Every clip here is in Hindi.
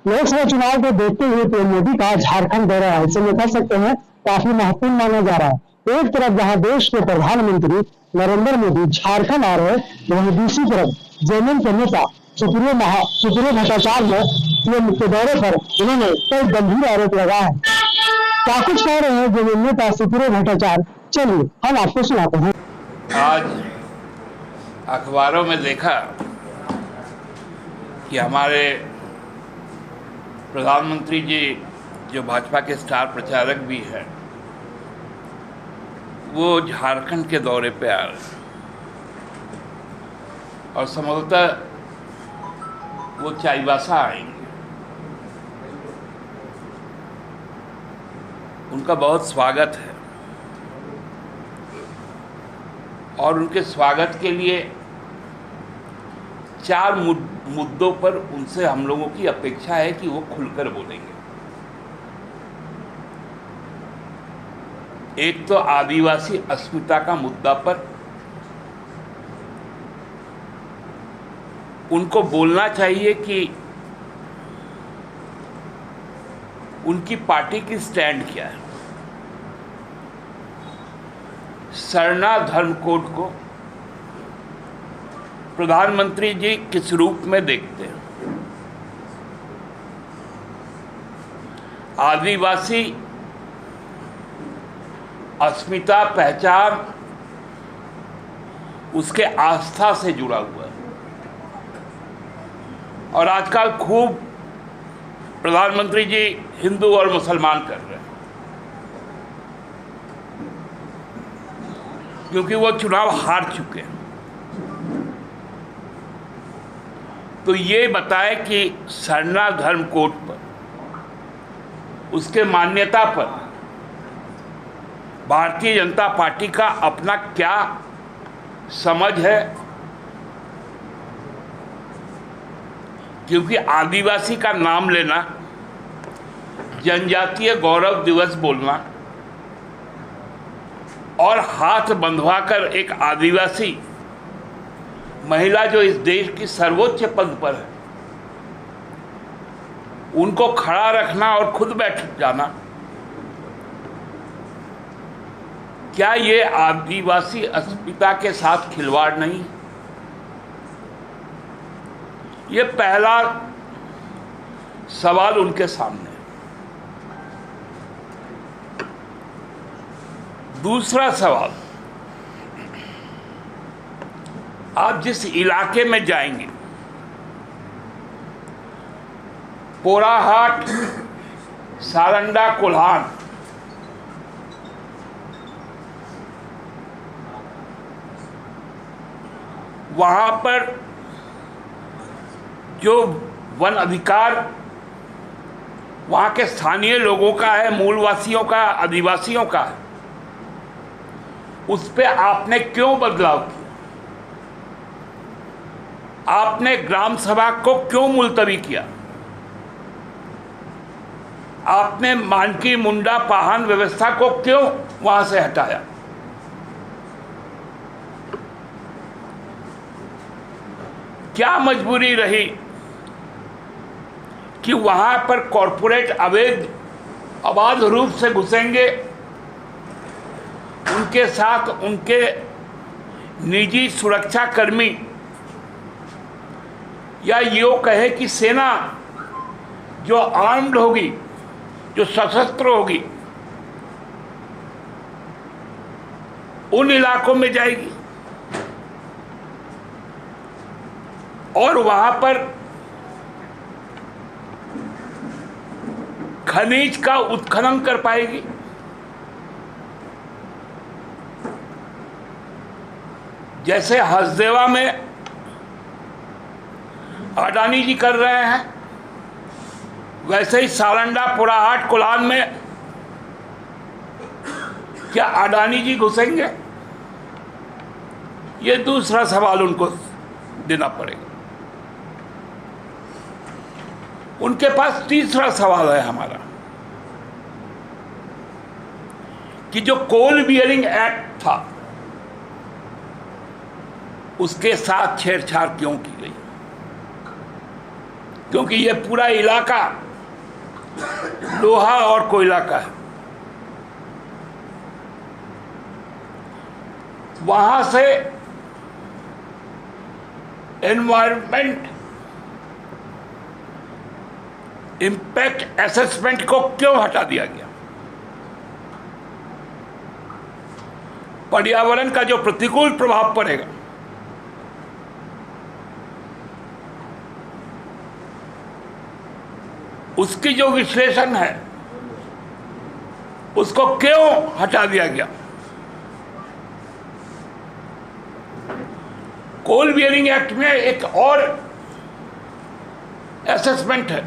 लोकसभा चुनाव को देखते हुए पीएम मोदी का झारखंड दौरा ऐसे में कर सकते हैं काफी महत्वपूर्ण माना जा रहा है। एक तरफ जहां देश के प्रधानमंत्री नरेंद्र मोदी झारखंड आ रहे हैं, वहीं दूसरी तरफ जेएमएम के नेता सुप्रियो भट्टाचार्य ने पीएम के दौरे पर उन्होंने कई गंभीर आरोप लगाए हैं। क्या कुछ कह रहे हैं जेएमएम नेता सुप्रियो भट्टाचार्य, चलिए हम आपको सुनाते हैं। आज अखबारों में देखा कि हमारे प्रधानमंत्री जी, जो भाजपा के स्टार प्रचारक भी हैं, वो झारखंड के दौरे पे आ रहे हैं और संभवतः वो चाईबासा आएंगे। उनका बहुत स्वागत है और उनके स्वागत के लिए 4 मुद्दों पर उनसे हम लोगों की अपेक्षा है कि वो खुलकर बोलेंगे। एक तो आदिवासी अस्मिता का मुद्दा पर उनको बोलना चाहिए कि उनकी पार्टी की स्टैंड क्या है। सरना धर्म कोड को प्रधानमंत्री जी किस रूप में देखते हैं। आदिवासी अस्मिता पहचान उसके आस्था से जुड़ा हुआ है और आजकल खूब प्रधानमंत्री जी हिंदू और मुसलमान कर रहे हैं, क्योंकि वो चुनाव हार चुके हैं। तो ये बताए कि सरना धर्म कोड पर, उसके मान्यता पर भारतीय जनता पार्टी का अपना क्या समझ है, क्योंकि आदिवासी का नाम लेना, जनजातीय गौरव दिवस बोलना और हाथ बंधवाकर एक आदिवासी महिला जो इस देश की सर्वोच्च पद पर है, उनको खड़ा रखना और खुद बैठ जाना, क्या ये आदिवासी अस्मिता के साथ खिलवाड़ नहीं? ये पहला सवाल उनके सामने है। दूसरा सवाल, आप जिस इलाके में जाएंगे, पोराहाट, सारंडा, कोल्हान, वहां पर जो वन अधिकार वहां के स्थानीय लोगों का है, मूलवासियों का, आदिवासियों का है, उस पे आपने क्यों बदलाव किया? आपने ग्राम सभा को क्यों मुलतवी किया? आपने मानकी मुंडा पाहन व्यवस्था को क्यों वहां से हटाया? क्या मजबूरी रही कि वहां पर कॉरपोरेट अवैध रूप से घुसेंगे, उनके साथ उनके निजी सुरक्षा कर्मी, या यो कहे कि सेना जो आर्म्ड होगी, जो सशस्त्र होगी, उन इलाकों में जाएगी और वहां पर खनिज का उत्खनन कर पाएगी? जैसे हसदेवा में अडानी जी कर रहे हैं, वैसे ही सारंडा, पोराहाट, कोल्हान में क्या अडानी जी घुसेंगे? ये दूसरा सवाल उनको देना पड़ेगा। उनके पास तीसरा सवाल है हमारा कि जो कोल बियरिंग एक्ट था, उसके साथ छेड़छाड़ क्यों की गई? क्योंकि ये पूरा इलाका लोहा और कोयला का है। वहां से एनवायरमेंट इम्पैक्ट असेसमेंट को क्यों हटा दिया गया? पर्यावरण का जो प्रतिकूल प्रभाव पड़ेगा उसकी जो विश्लेषण है उसको क्यों हटा दिया गया? कोल बियरिंग एक्ट में एक और असेसमेंट है,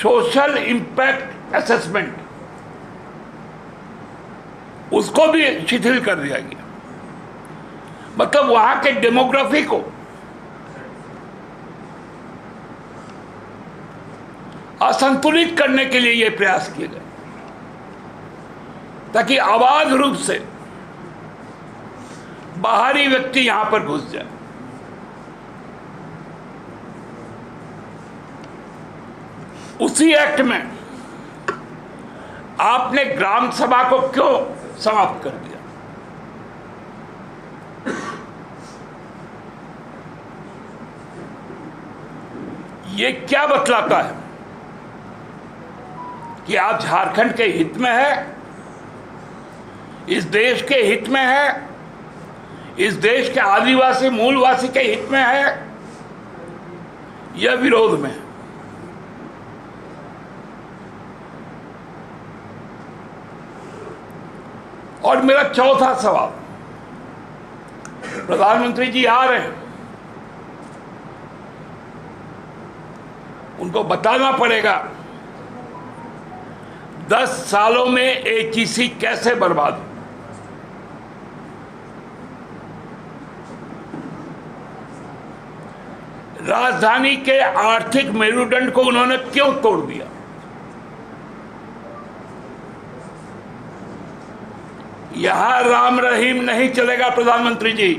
सोशल इंपैक्ट असेसमेंट, उसको भी शिथिल कर दिया गया। मतलब वहां के डेमोग्राफी को असंतुलित करने के लिए ये प्रयास किए गए ताकि अबाध रूप से बाहरी व्यक्ति यहां पर घुस जाए। उसी एक्ट में आपने ग्राम सभा को क्यों समाप्त कर दिया? ये क्या बतलाता है कि आप झारखंड के हित में है, इस देश के हित में है, इस देश के आदिवासी मूलवासी के हित में है या विरोध में? और मेरा चौथा सवाल, प्रधानमंत्री जी आ रहे हैं, उनको बताना पड़ेगा 10 सालों में एचईसी कैसे बर्बाद हो। राजधानी के आर्थिक मेरुदंड को उन्होंने क्यों तोड़ दिया? यहां राम रहीम नहीं चलेगा प्रधानमंत्री जी,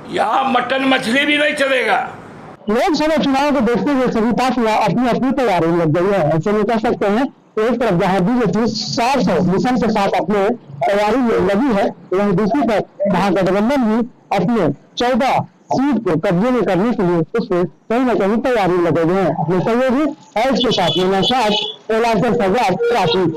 यहां मटन मछली भी नहीं चलेगा। लोकसभा चुनाव को देखते हुए सभी पार्टियां अपनी अपनी तैयारी में लग गई है। ऐसे में कह सकते हैं एक तरफ जहां बीजेपी 400 मिशन के साथ अपने तैयारी में लगी है, वहीं दूसरी तरफ महागठबंधन भी अपने 14 सीट को कब्जे में करने के लिए उसमें कहीं न कहीं तैयारी लगे हुए हैं। अपने सहयोगी के साथ में